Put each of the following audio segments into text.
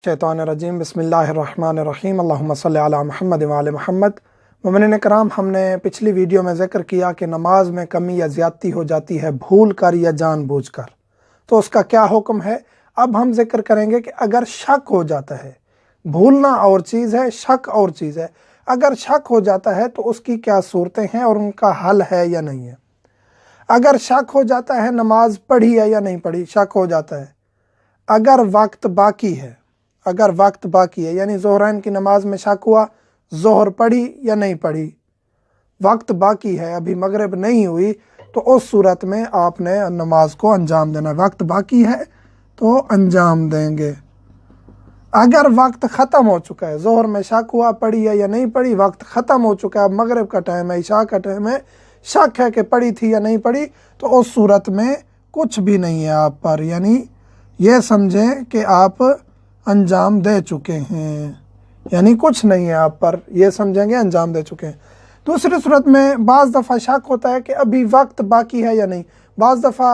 शैतानिर्रजीम बिस्मिल्लाहिर्रहमानिर्रहीम अल्लाहुम्मा सल्लि अला मुहम्मद व आले मुहम्मद। मोमिनीन कराम, हमने पिछली वीडियो में ज़िक्र किया कि नमाज में कमी या ज़्यादती हो जाती है भूल कर या जानबूझकर, तो उसका क्या हुक्म है। अब हम जिक्र करेंगे कि अगर शक हो जाता है, भूलना और चीज़ है, शक और चीज़ है। अगर शक हो जाता है तो उसकी क्या सूरतें हैं और उनका हल है या नहीं है। अगर शक हो जाता है नमाज पढ़ी है या नहीं पढ़ी, शक हो जाता है। अगर वक्त बाकी है, अगर वक्त बाकी है यानी ज़ोहरैन की नमाज में शक हुआ, ज़ोहर पढ़ी या नहीं पढ़ी, वक्त बाकी है, अभी मगरिब नहीं हुई, तो उस सूरत में आपने नमाज को अंजाम देना। वक्त बाकी है तो अंजाम देंगे। अगर वक्त ख़त्म हो चुका है, ज़ोहर में शक हुआ, पढ़ी है या नहीं पढ़ी, वक्त ख़त्म हो चुका है, मगरिब का टाइम है, इशा का टाइम है, शक है कि पढ़ी थी या नहीं पढ़ी, तो उस सूरत में कुछ भी नहीं है आप पर, यानी ये समझें कि आप अंजाम दे चुके हैं, यानी कुछ नहीं है आप पर, ये समझेंगे अंजाम दे चुके हैं। दूसरी सूरत में बाज़ दफ़ा शक होता है कि अभी वक्त बाकी है या नहीं। बाज़ दफ़ा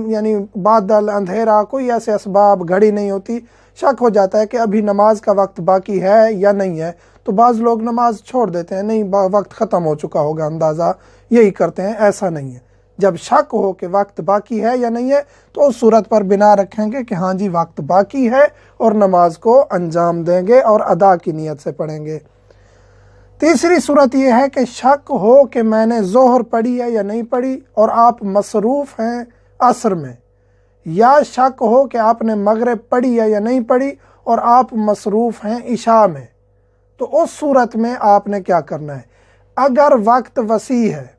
यानी बादल, अंधेरा, कोई ऐसे असबाब, घड़ी नहीं होती, शक हो जाता है कि अभी नमाज का वक्त बाकी है या नहीं है, तो बाज़ लोग नमाज छोड़ देते हैं, नहीं वक्त ख़त्म हो चुका होगा, अंदाज़ा यही करते हैं। ऐसा नहीं है। जब शक हो कि वक्त बाकी है या नहीं है, तो उस सूरत पर बिना रखेंगे कि हाँ जी वक्त बाकी है और नमाज को अंजाम देंगे और अदा की नीयत से पढ़ेंगे। तीसरी सूरत यह है कि शक हो कि मैंने ज़ोहर पढ़ी है या नहीं पढ़ी और आप मसरूफ़ हैं असर में, या शक हो कि आपने मगरिब पढ़ी है या नहीं पढ़ी और आप मसरूफ़ हैं इशा में, तो उस सूरत में आपने क्या करना है। अगर वक्त वसी है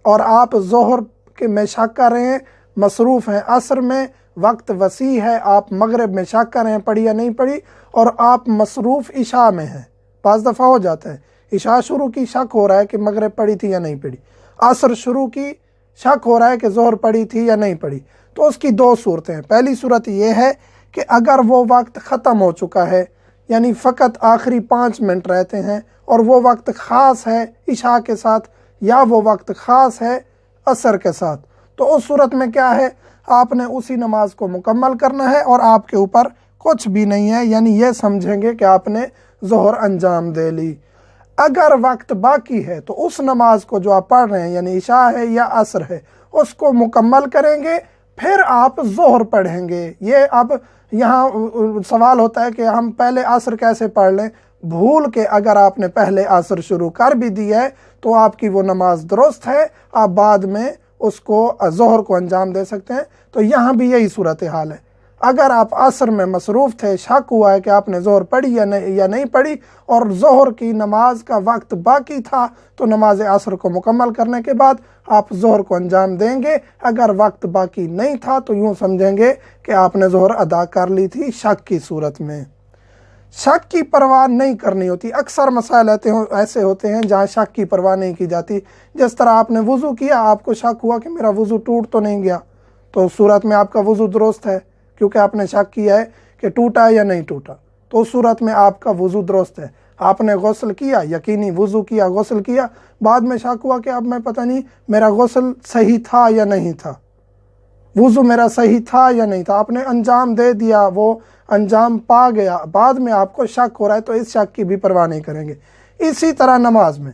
और आप ज़ोहर के में शक कर रहे हैं, मसरूफ़ हैं असर में, वक्त वसी है, आप मगरिब में शक कर रहे हैं पढ़ी या नहीं पढ़ी, और आप मसरूफ़ इशा में हैं। पाँच दफ़ा हो जाता है, इशा शुरू की, शक हो रहा है कि मगरिब पढ़ी थी या नहीं पढ़ी, असर शुरू की, शक हो रहा है कि ज़ोहर पढ़ी थी या नहीं पढ़ी, तो उसकी दो सूरतें हैं। पहली सूरत ये है कि अगर वो वक्त ख़त्म हो चुका है, यानी फ़कत आखिरी 5 मिनट रहते हैं और वो वक्त ख़ास है इशा के साथ, या वो वक्त ख़ास है असर के साथ, तो उस सूरत में क्या है, आपने उसी नमाज को मुकम्मल करना है और आपके ऊपर कुछ भी नहीं है, यानी ये समझेंगे कि आपने ज़ोहर अंजाम दे ली। अगर वक्त बाकी है तो उस नमाज को जो आप पढ़ रहे हैं, यानी इशा है या असर है, उसको मुकम्मल करेंगे, फिर आप ज़ोहर पढ़ेंगे। ये अब यहाँ सवाल होता है कि हम पहले असर कैसे पढ़ लें। भूल के अगर आपने पहले असर शुरू कर भी दी है तो आपकी वो नमाज दुरुस्त है, आप बाद में उसको ज़ोहर को अंजाम दे सकते हैं। तो यहाँ भी यही सूरत हाल है। अगर आप असर में मसरूफ़ थे, शक हुआ है कि आपने ज़ोहर पढ़ी या नहीं पढ़ी, और ज़ोहर की नमाज का वक्त बाकी था, तो नमाज असर को मुकम्मल करने के बाद आप ज़ोहर को अंजाम देंगे। अगर वक्त बाकी नहीं था तो यूँ समझेंगे कि आपने ज़ोहर अदा कर ली थी। शक की सूरत में शक की परवाह नहीं करनी होती। अक्सर मसाइल ऐसे होते हैं जहाँ शक की परवाह नहीं की जाती। जिस तरह आपने वज़ू किया, आपको शक हुआ कि मेरा वज़ू टूट तो नहीं गया, तो उस सूरत में आपका वज़ू दुरुस्त है, क्योंकि आपने शक किया है कि टूटा या नहीं टूटा, तो उस सूरत में आपका वज़ू दुरुस्त है। आपने गुस्ल किया, यकीनी वज़ू किया, गुस्ल किया, बाद में शक हुआ कि अब मैं पता नहीं मेरा गुस्ल सही था या नहीं था, वज़ू मेरा सही था या नहीं था, आपने अंजाम दे दिया, वो अंजाम पा गया, बाद में आपको शक हो रहा है, तो इस शक की भी परवाह नहीं करेंगे। इसी तरह नमाज में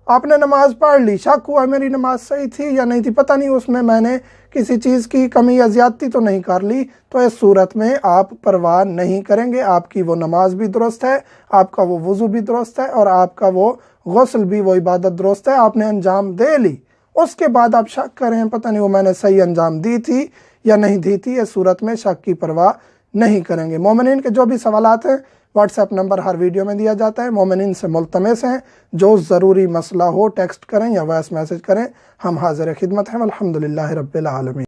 आपने नमाज पढ़ ली, शक हुआ मेरी नमाज सही थी या नहीं थी, पता नहीं उसमें मैंने किसी चीज़ की कमी या ज़्यादती तो नहीं कर ली, तो इस सूरत में आप परवाह नहीं करेंगे। आपकी वो नमाज भी दुरुस्त है, आपका वो वज़ू भी दुरुस्त है और आपका वो गुस्ल भी, वो इबादत दुरुस्त है, आपने अंजाम दे ली। उसके बाद आप शक करें पता नहीं वो मैंने सही अंजाम दी थी या नहीं दी थी, इस सूरत में शक की परवाह नहीं करेंगे। मोमिनीन के जो भी सवालात हैं, व्हाट्सएप नंबर हर वीडियो में दिया जाता है। मोमिनीन से मुल्तमस हैं, जो ज़रूरी मसला हो टेक्स्ट करें या वॉइस मैसेज करें, हम हाज़िर खिदमत हैं। अल्हम्दुलिल्लाह रब्बिल आलमीन।